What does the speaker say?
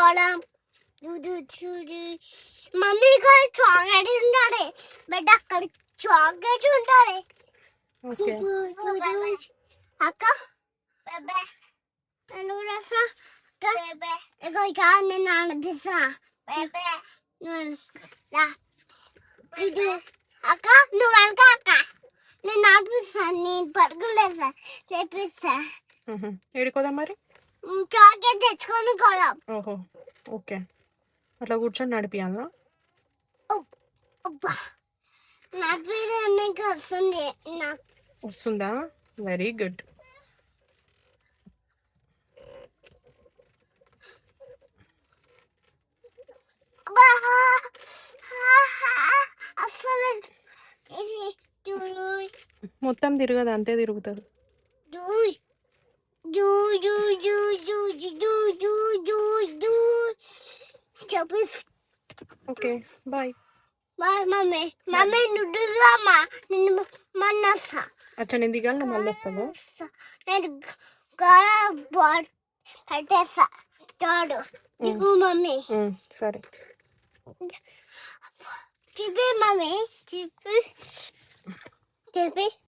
కోలం చూడు మమ్మీ ఇక్కడ చాక్లెట్ ఉంటాడు బట్ అక్కడ చాక్లెట్ ఉంటాడు ఓకే అక్క నేను కూడా ఇగో ఇక్కడ నేను అనిపిస్తా ఇది అక్క నువ్వు వెనక అక్క నేను ఆడిపిస్తాను నేను పడుకోలేసా చేపిస్తా ఏడుకోదా మరి చాక్లెట్ తెచ్చుకొని కోలం ఓహో ఓకే అట్లా కూర్చొని నడిపియాలా నా పేరు అన్నకి వస్తుంది నాకు వస్తుందా వెరీ గుడ్ అసలు ఇది మొత్తం తిరగదు అంతే తిరుగుతుంది చెప్పేసి okay bye bye mummy mummy నువ్వు దిగమ్మా నిన్ను మన్నస్తా అచ్చా నేను దిగాలి నువ్వు మళ్ళీ వస్తావా నేను గోడ బోట్ పెట్టేస్తా తోడు దిగు మమ్మీ సరే చెప్పి మమ్మీ చెప్పి